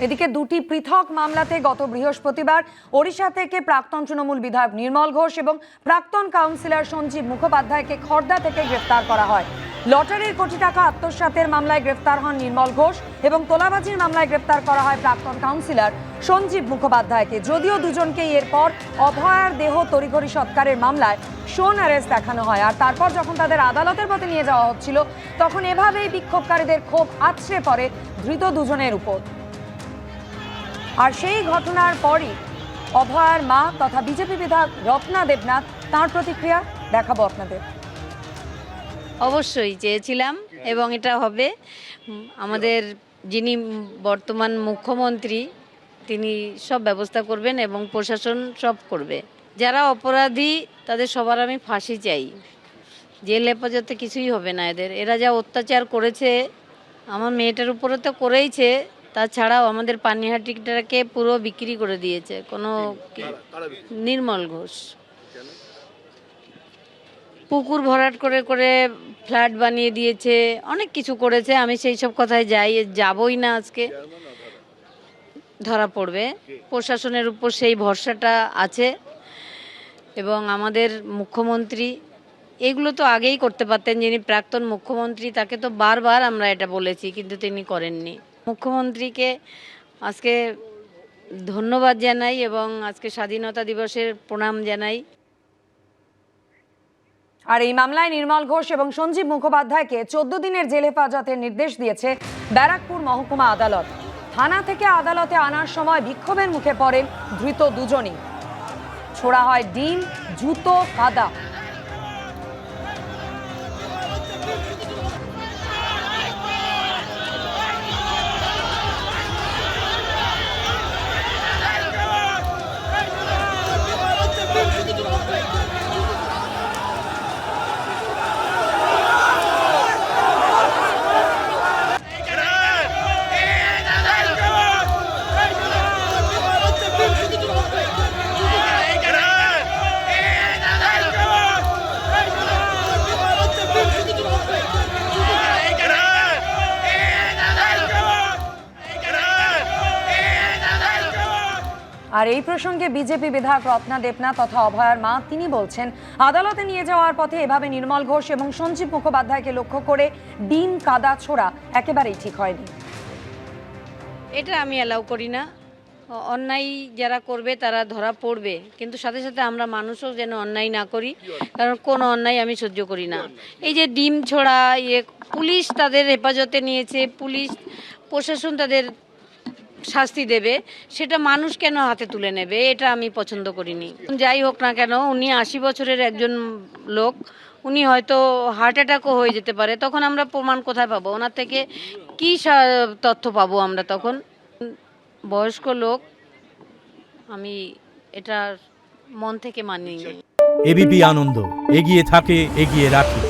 এদিকে দুটি পৃথক মামলাতে গত বৃহস্পতিবার ওড়িশা থেকে প্রাক্তন তৃণমূল বিধায়ক নির্মল ঘোষ এবং প্রাক্তন কাউন্সিলর সঞ্জীব মুখোপাধ্যায়কে খড়দা থেকে গ্রেফতার করা হয়। লটারির কোটি টাকা আত্মসাতের মামলায় গ্রেফতার হন নির্মল ঘোষ এবং তোলাবাজির মামলায় গ্রেফতার করা হয় প্রাক্তন কাউন্সিলর সঞ্জীব মুখোপাধ্যায়কে। যদিও দুজনকেই এরপর অভয়ার দেহ তড়িঘড়ি সৎকারের মামলায় শোন অ্যারেস্ট দেখানো হয়। আর তারপর যখন তাদের আদালতের পথে নিয়ে যাওয়া হচ্ছিল তখন এভাবেই বিক্ষোভকারীদের ক্ষোভ আছড়ে পড়ে ধৃত দুজনের উপর। আর সেই ঘটনার পরই অভয়ার মা তথা বিজেপি বিধায়ক রত্না দেবনাথ তাঁর প্রতিক্রিয়া দেখাবো আপনাদের। অবশ্যই চেয়েছিলাম এবং এটা হবে। আমাদের যিনি বর্তমান মুখ্যমন্ত্রী তিনি সব ব্যবস্থা করবেন এবং প্রশাসন সব করবে। যারা অপরাধী তাদের সবার আমি ফাঁসি চাই। জেল হেফাজতে কিছুই হবে না এদের। এরা যা অত্যাচার করেছে আমার মেয়েটার উপরে তো করেইছে, তাছাড়াও আমাদের পানিহাটিটাকে পুরো বিক্রি করে দিয়েছে। কোনো নির্মল ঘোষ পুকুর ভরাট করে করে ফ্ল্যাট বানিয়ে দিয়েছে, অনেক কিছু করেছে। আমি সেই সব কথায় যাবই না। আজকে ধরা পড়বে, প্রশাসনের উপর সেই ভরসাটা আছে। এবং আমাদের মুখ্যমন্ত্রী এগুলো তো আগেই করতে পারতেন। যিনি প্রাক্তন মুখ্যমন্ত্রী তাকে তো বারবার আমরা এটা বলেছি, কিন্তু তিনি করেননি। মুখ্যমন্ত্রীকে আজকে ধন্যবাদ জানাই এবং আজকে স্বাধীনতা দিবসের প্রণাম জানাই। আর এই মামলায় নির্মল ঘোষ এবং সঞ্জীব মুখোপাধ্যায়কে 14 দিনের জেল হেফাজতের নির্দেশ দিয়েছে ব্যারাকপুর মহকুমা আদালত। থানা থেকে আদালতে আনার সময় বিক্ষোভের মুখে পড়েন ধৃত দুজনই। ছোড়া হয় ডিম, জুতো, কাদা। আর এই প্রসঙ্গে বিজেপি বিধায়ক রত্না দেবনাথ তথা অভয়ার মা তিনি বলছেন, আদালতে নিয়ে যাওয়ার পথে এভাবে নির্মল ঘোষ এবং সঞ্জীব মুখোপাধ্যায়কে লক্ষ্য করে ডিম কাদা ছোড়া একেবারেই ঠিক হয়নি। এটা আমি অ্যালাউ করি না। অন্যায় যারা করবে তারা ধরা পড়বে, কিন্তু সাথে সাথে আমরা মানুষও যেন অন্যায় না করি, কারণ কোনো অন্যায় আমি সহ্য করি না। এই যে ডিম ছোড়া, পুলিশ তাদের হেফাজতে নিয়েছে, পুলিশ প্রশাসন তাদের শাস্তি দেবে, সেটা মানুষ কেন হাতে তুলে নেবে? এটা আমি পছন্দ করিনি। যাই হোক না কেন, উনি 80 বছরের একজন লোক, উনি হয়তো হার্ট অ্যাটাকও হয়ে যেতে পারে। তখন আমরা প্রমাণ কোথায় পাবো? ওনার থেকে কি তথ্য পাবো আমরা? তখন বয়স্ক লোক, আমি এটা মন থেকে মানিনি। এবিপি আনন্দ এগিয়ে থাকে, এগিয়ে রাখে।